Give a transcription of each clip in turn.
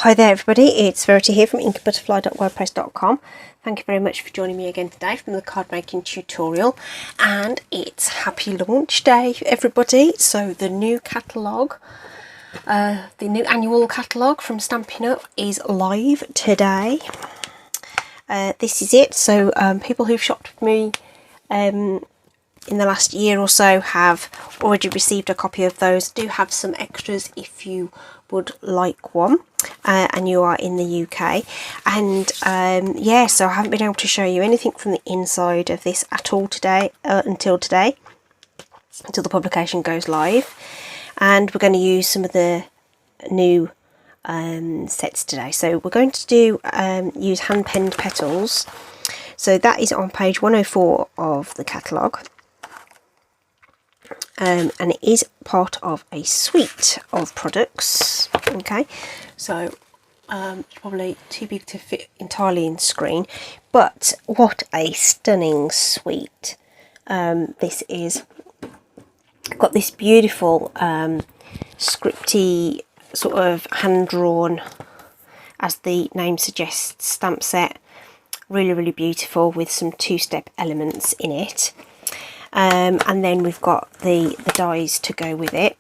Hi there everybody, it's Verity here from inkybutterfly.wordpress.com. Thank you very much for joining me again today from the card making tutorial, and it's happy launch day everybody. So the new catalogue, the new annual catalogue from Stampin Up is live today. This is it. So people who've shopped with me in the last year or so have already received a copy of those. I do have some extras if you would like one and you are in the UK. And yeah, so I haven't been able to show you anything from the inside of this at all today, until today, until the publication goes live. And we're going to use some of the new sets today. So we're going to do use hand penned petals. So that is on page 104 of the catalogue. And it is part of a suite of products. Okay, so it's probably too big to fit entirely in screen, but what a stunning suite this is. Got this beautiful scripty sort of hand-drawn, as the name suggests, stamp set. Really beautiful, with some two-step elements in it. And then we've got the dies to go with it.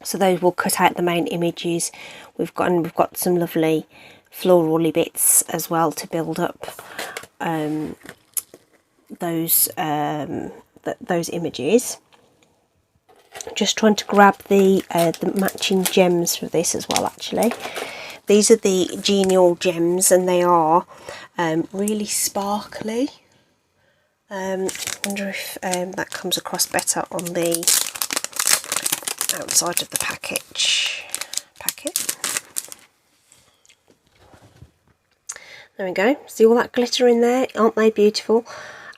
So those will cut out the main images. We've got some lovely florally bits as well to build up those images. Just trying to grab the matching gems for this as well. Actually, these are the genial gems, and they are really sparkly. I wonder if that comes across better on the outside of the packet. There we go. See all that glitter in there? Aren't they beautiful?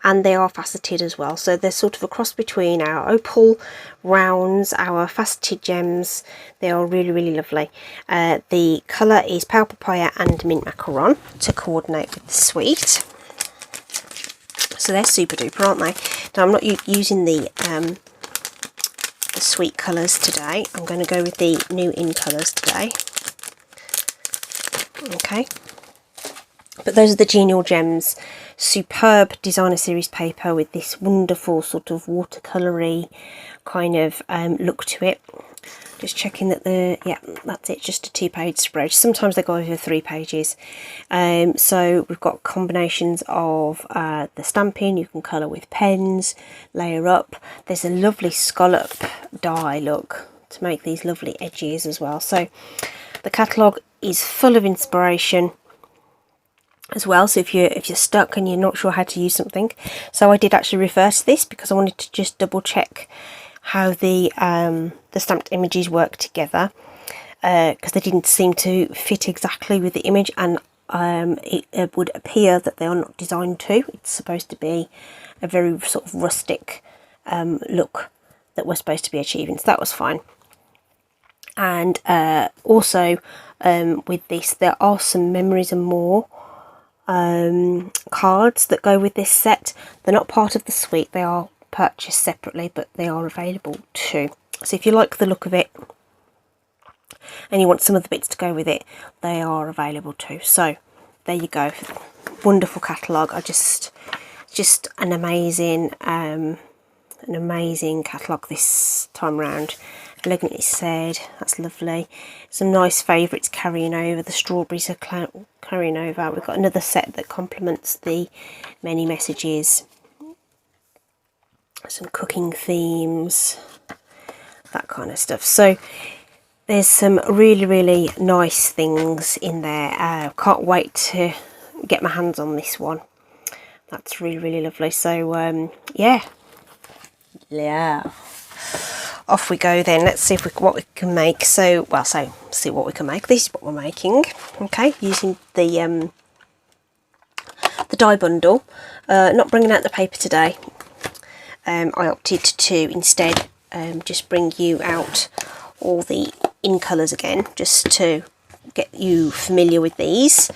And they are faceted as well. So they're sort of a cross between our opal rounds, our faceted gems. They are really lovely. The colour is pale papaya and mint macaron to coordinate with the suite. So they're super duper, aren't they? Now I'm not using the sweet colours today. I'm going to go with the new in colours today. Okay. But those are the genial gems. Superb designer series paper with this wonderful sort of watercolory kind of look to it. Just checking that yeah, that's it, just a 2-page spread. Sometimes they go over 3 pages. So we've got combinations of the stamping. You can colour with pens, layer up. There's a lovely scallop die look to make these lovely edges as well. So the catalogue is full of inspiration as well. So if you're stuck and you're not sure how to use something, so I did actually refer to this because I wanted to just double check how the stamped images work together, because they didn't seem to fit exactly with the image, and it would appear that they are not designed to. It's supposed to be a very sort of rustic look that we're supposed to be achieving, so that was fine. And also with this, there are some Memories and More cards that go with this set. They're not part of the suite, they are purchased separately, but they are available too. So if you like the look of it and you want some of the bits to go with it, they are available too. So there you go, wonderful catalogue. Just an amazing catalogue this time round. Elegantly said, that's lovely. Some nice favourites carrying over. The strawberries are carrying over. We've got another set that complements the many messages. Some cooking themes, that kind of stuff. So there's some really nice things in there. Can't wait to get my hands on this one. That's really lovely. So yeah, off we go then. Let's see what we can make. So see what we can make. This is what we're making. Okay, using the die bundle. Not bringing out the paper today. I opted to instead just bring you out all the in colours again, just to get you familiar with these.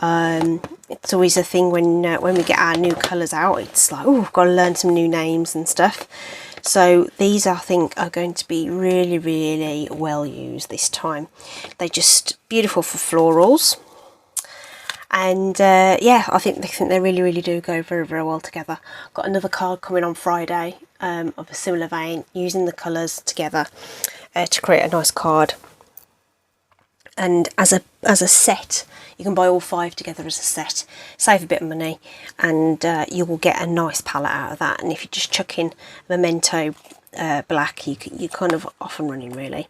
It's always a thing when we get our new colours out. It's like, oh, we've got to learn some new names and stuff. So these I think are going to be really, really well used this time. They're just beautiful for florals. And yeah, I think they really, really do go very, very well together. Got another card coming on Friday of a similar vein, using the colours together to create a nice card. And as a set, you can buy all 5 together as a set, save a bit of money, and you will get a nice palette out of that. And if you just chuck in Memento black, you're kind of off and running really.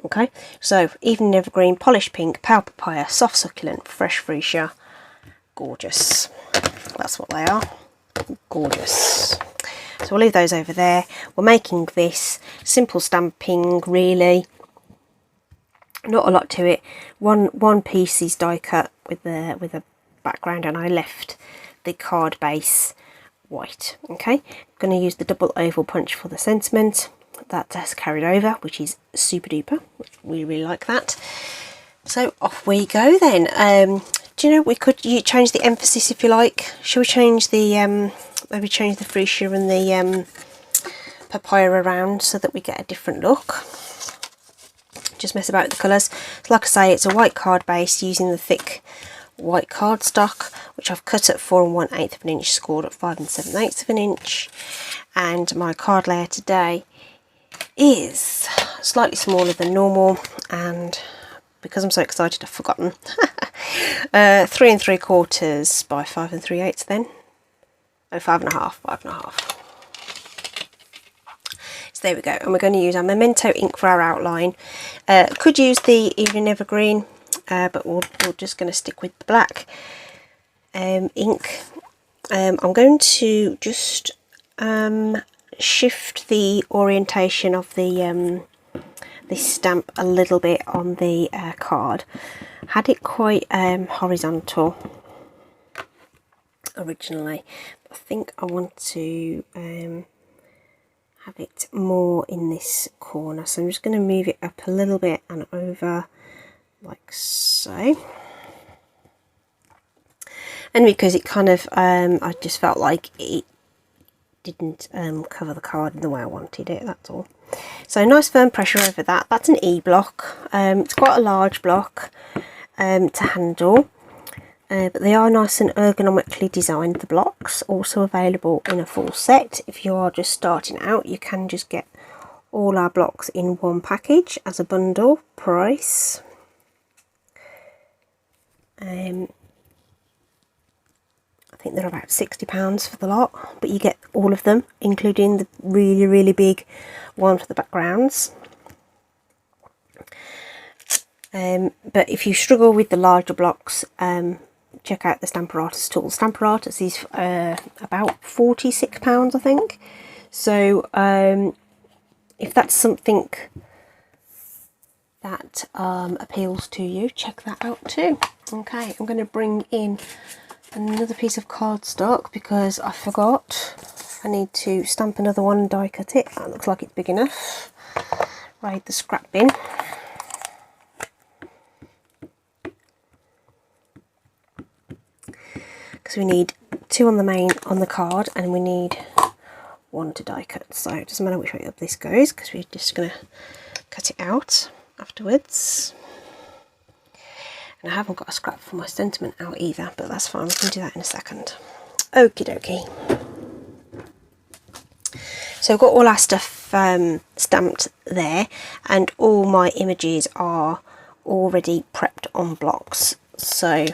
Okay, so Evening Evergreen, Polished Pink, Pale Papaya, Soft Succulent, Fresh Freesia. Gorgeous. That's what they are. Gorgeous. So we'll leave those over there. We're making this simple stamping, really. Not a lot to it. One piece is die cut with a background, and I left the card base white. Okay, I'm going to use the double oval punch for the sentiment. That has carried over, which is super duper. We really like that. So off we go then. Do you know, we could change the emphasis if you like. Shall we change the maybe change the freesia and the papaya around so that we get a different look? Just mess about with the colours. So like I say, it's a white card base using the thick white cardstock, which I've cut at 4 1/8 of an inch, scored at 5 7/8 of an inch. And my card layer today is slightly smaller than normal, and because I'm so excited I've forgotten. 3 3/4 by 5 3/8 then. Oh, 5 1/2. So there we go, and we're going to use our Memento ink for our outline. Could use the Evening Evergreen, but we're just going to stick with the black ink. I'm going to just shift the orientation of the this stamp a little bit on the card. Had it quite horizontal originally, but I think I want to have it more in this corner, so I'm just going to move it up a little bit and over like so. And because it kind of I just felt like it didn't cover the card in the way I wanted it, that's all. So nice firm pressure over that. That's an E block. It's quite a large block to handle, but they are nice and ergonomically designed, the blocks. Also available in a full set. If you are just starting out, you can just get all our blocks in one package as a bundle. Price I think they're about £60 for the lot, but you get all of them, including the really, really big one for the backgrounds. But if you struggle with the larger blocks, check out the Stamparatus tool. Stamparatus is about £46, I think. So if that's something that appeals to you, check that out too. Okay, I'm going to bring in another piece of cardstock because I forgot. I need to stamp another one and die cut it. That looks like it's big enough. Raid the scrap bin. Because we need 2 on the card, and we need 1 to die cut. So it doesn't matter which way up this goes, because we're just going to cut it out afterwards. And I haven't got a scrap for my sentiment out either, but that's fine, we can do that in a second. Okie dokie. So I've got all our stuff stamped there, and all my images are already prepped on blocks. So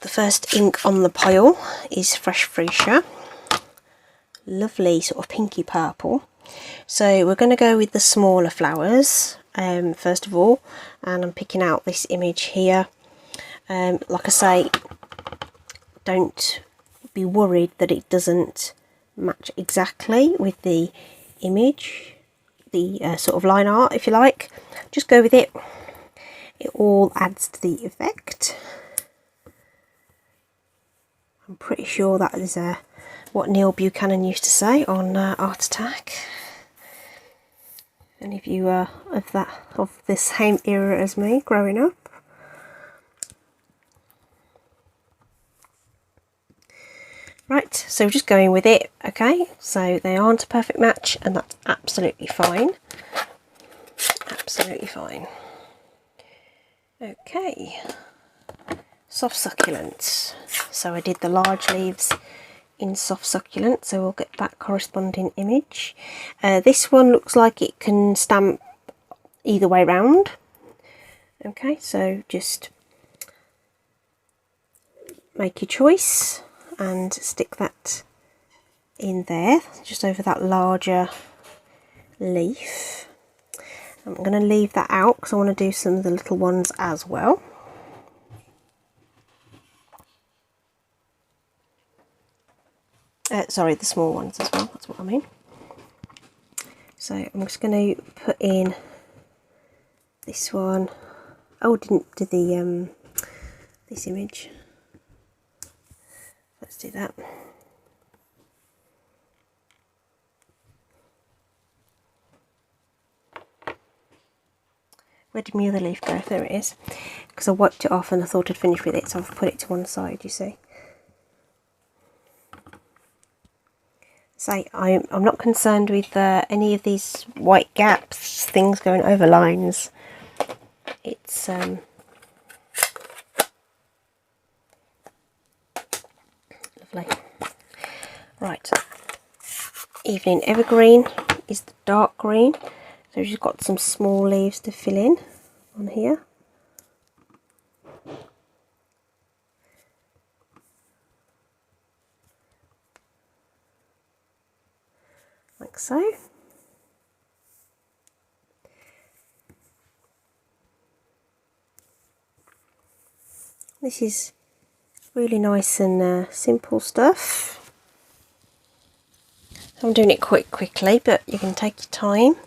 the first ink on the pile is Fresh Freesia. Lovely sort of pinky purple. So we're going to go with the smaller flowers first of all, and I'm picking out this image here. Like I say, don't be worried that it doesn't match exactly with the image, the sort of line art, if you like. Just go with it. It all adds to the effect. I'm pretty sure that is what Neil Buchanan used to say on Art Attack. Any of you are of the same era as me, growing up. Right, so we're just going with it. Okay, so they aren't a perfect match, and that's absolutely fine. Absolutely fine. Okay, soft succulents. So I did the large leaves in soft succulent, so we'll get that corresponding image. This one looks like it can stamp either way round. Okay, so just make your choice and stick that in there, just over that larger leaf. I'm going to leave that out because I want to do some of the little ones as well. Sorry, the small ones as well, that's what I mean. So I'm just going to put in this one. Oh, didn't do the this image. Let's do that. Where did my other leaf go? There it is. Because I wiped it off and I thought I'd finish with it, so I've put it to one side, you see. So I'm not concerned with any of these white gaps, things going over lines. It's lovely. Right, Evening Evergreen is the dark green, so we've just got some small leaves to fill in on here. Like so. This is really nice and simple stuff. I'm doing it quite quickly, but you can take your time. Have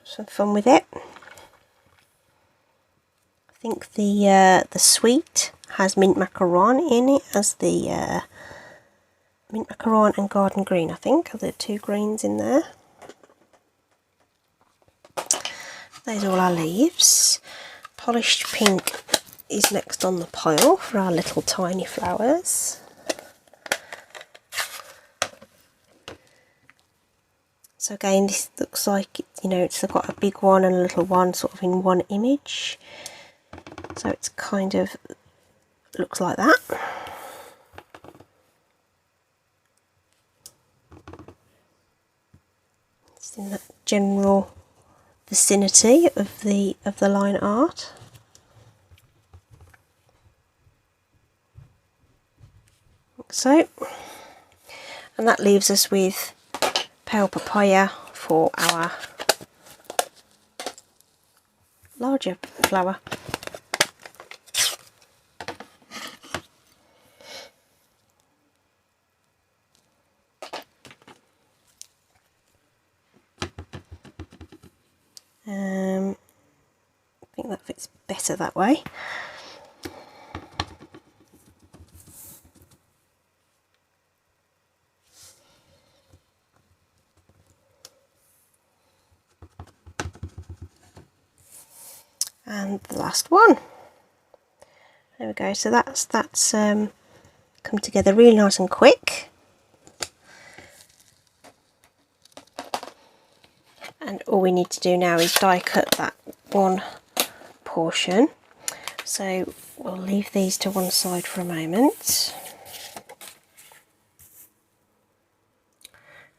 some fun with it. I think the sweet has mint macaron in it as the mint macaron and garden green, I think, are the two greens in there. There's all our leaves. Polished pink is next on the pile for our little tiny flowers. So again, this looks like, you know, it's got a big one and a little one sort of in one image. So it's kind of looks like that. It's in that general vicinity of the line art. Like so. And that leaves us with pale papaya for our larger flower. I think that fits better that way. And the last one. There we go. So that's come together really nice and quick. And all we need to do now is die cut that one portion. So we'll leave these to one side for a moment.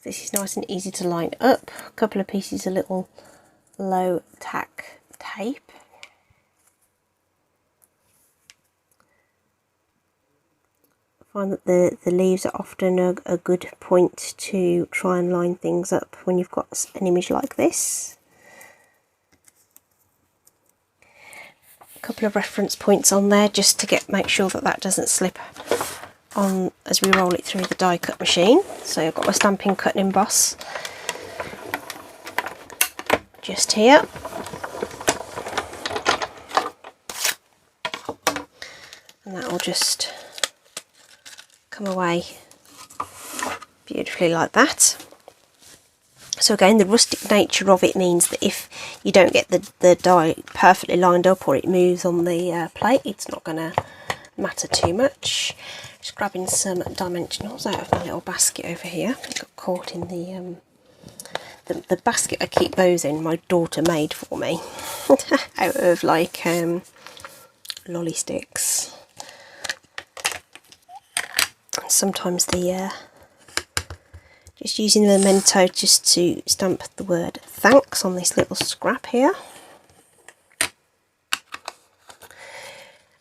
This is nice and easy to line up. A couple of pieces of little low tack tape. I find that the leaves are often a good point to try and line things up when you've got an image like this. A couple of reference points on there just to make sure that that doesn't slip on as we roll it through the die cut machine. So I've got my Stampin' Cut and Emboss just here. And that will just come away beautifully like that. So again, the rustic nature of it means that if you don't get the die perfectly lined up or it moves on the plate, it's not going to matter too much. Just grabbing some dimensionals out of my little basket over here. I got caught in the basket I keep those in, my daughter made for me out of like lolly sticks. And sometimes the just using the memento just to stamp the word thanks on this little scrap here.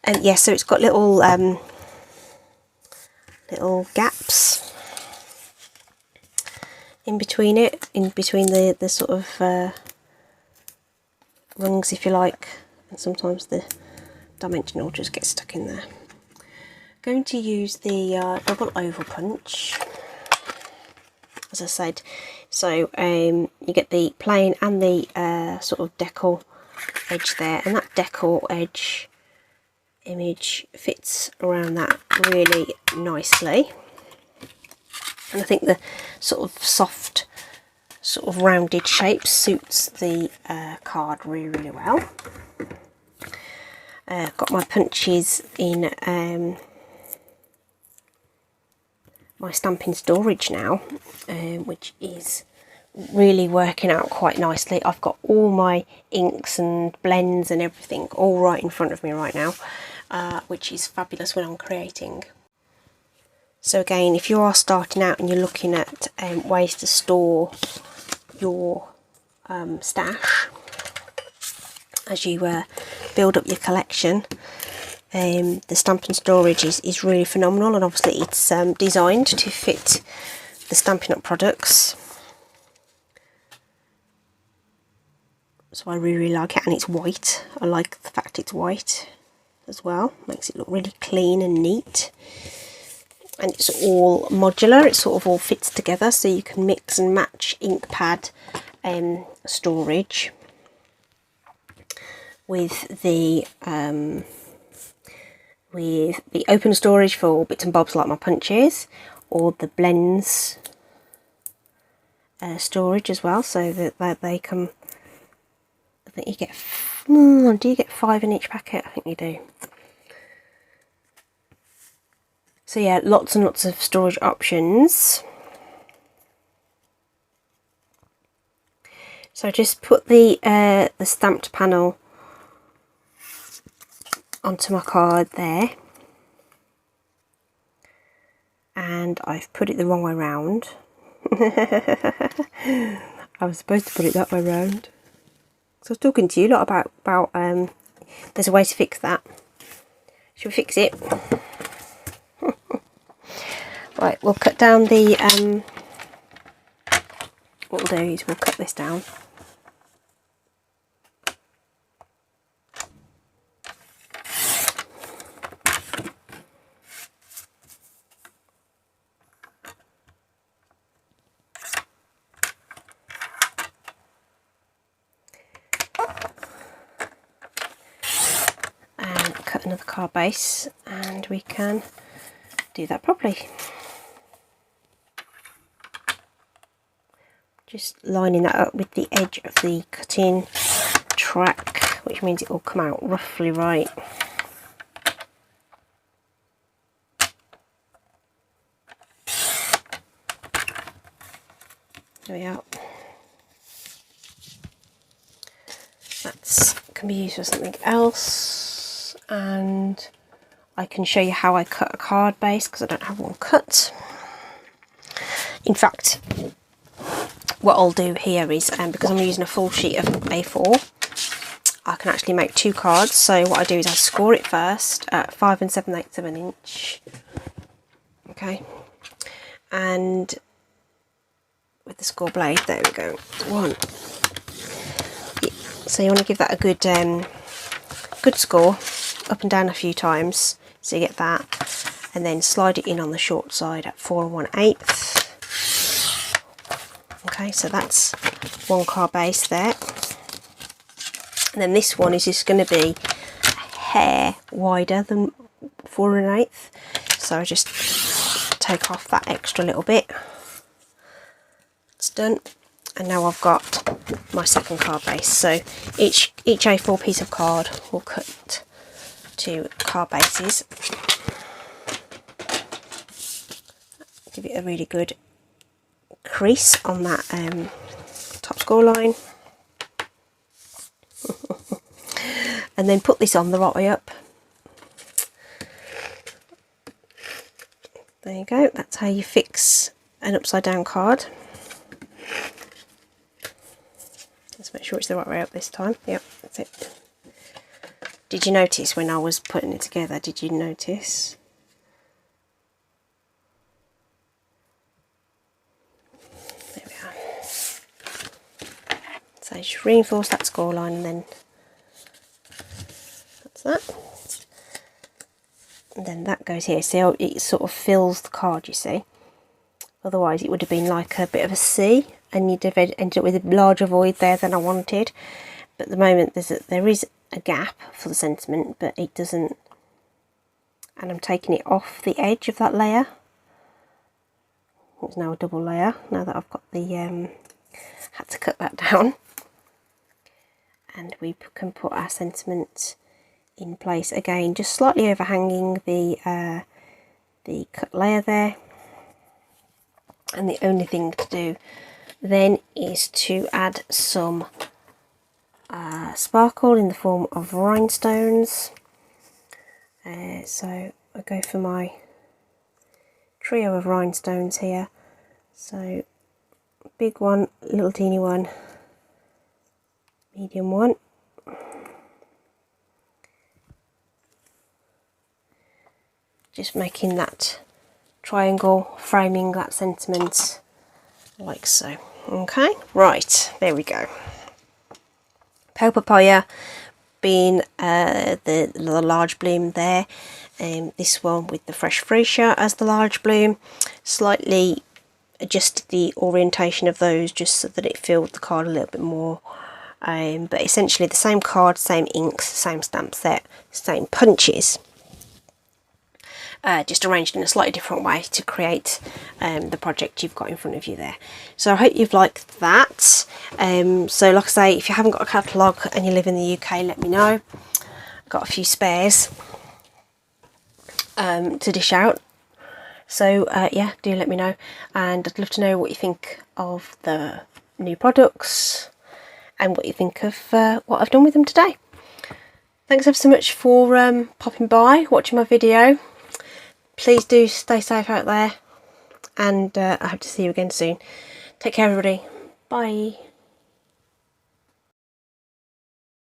And yeah, so it's got little little gaps in between it, in between the sort of rungs, if you like, and sometimes the dimensional just gets stuck in there. Going to use the double oval punch, as I said. So you get the plain and the sort of decal edge there, and that decal edge image fits around that really nicely. And I think the sort of soft, sort of rounded shape suits the card really, really well. Got my punches in my stamping storage now, which is really working out quite nicely. I've got all my inks and blends and everything all right in front of me right now, which is fabulous when I'm creating. So again, if you are starting out and you're looking at ways to store your stash as you build up your collection, the Stampin' Storage is really phenomenal, and obviously it's designed to fit the Stampin' Up products. So I really, really like it, and it's white. I like the fact it's white as well, makes it look really clean and neat. And it's all modular, it sort of all fits together, so you can mix and match ink pad storage with the open storage for bits and bobs like my punches, or the blends storage as well, so that they come. I think you get, do you get 5 in each packet? I think you do. So yeah, lots and lots of storage options. So I just put the stamped panel onto my card there, and I've put it the wrong way round. I was supposed to put it that way round. So I was talking to you a lot about there's a way to fix that. Should we fix it? Right, we'll cut down the what we'll do is we'll cut this down. And cut another card base, and we can do that properly. Just lining that up with the edge of the cutting track, which means it will come out roughly right. There we are. That can be used for something else, and I can show you how I cut a card base because I don't have one cut. In fact, what I'll do here is, because I'm using a full sheet of A4, I can actually make 2 cards. So what I do is I score it first at 5 7/8 of an inch. Okay, and with the score blade, there we go. 1. So you want to give that a good good score, up and down a few times, so you get that, and then slide it in on the short side at 4 1/8. Okay, so that's 1 card base there. And then this one is just going to be a hair wider than 4 1/8. So I just take off that extra little bit. It's done. And now I've got my second card base. So each A4 piece of card will cut 2 card bases. give it a really good crease on that top score line. And then put this on the right way up. There you go, that's how you fix an upside down card. Let's make sure it's the right way up this time. Yep, that's it. Did you notice when I was putting it together, did you notice? There we are. So just reinforce that score line and then that's that. And then that goes here. See how it sort of fills the card, you see? Otherwise it would have been like a bit of a C and you'd have ended up with a larger void there than I wanted. But at the moment there is a gap for the sentiment, but it doesn't, and I'm taking it off the edge of that layer. It's now a double layer now that I've got the had to cut that down, and we can put our sentiment in place again, just slightly overhanging the cut layer there. And the only thing to do then is to add some sparkle in the form of rhinestones. So I go for my trio of rhinestones here. So big one, little teeny one, medium one, just making that triangle, framing that sentiment like so. Okay, right, there we go. Pale Papaya being the large bloom there, and this one with the Fresh Freesia as the large bloom. Slightly adjusted the orientation of those just so that it filled the card a little bit more, but essentially the same card, same inks, same stamp set, same punches, just arranged in a slightly different way to create the project you've got in front of you there. So I hope you've liked that. So like I say, if you haven't got a catalogue and you live in the UK, let me know. I've got a few spares to dish out. So yeah, do let me know, and I'd love to know what you think of the new products and what you think of what I've done with them today. Thanks ever so much for popping by, watching my video. Please do stay safe out there, and I hope to see you again soon. Take care everybody. Bye.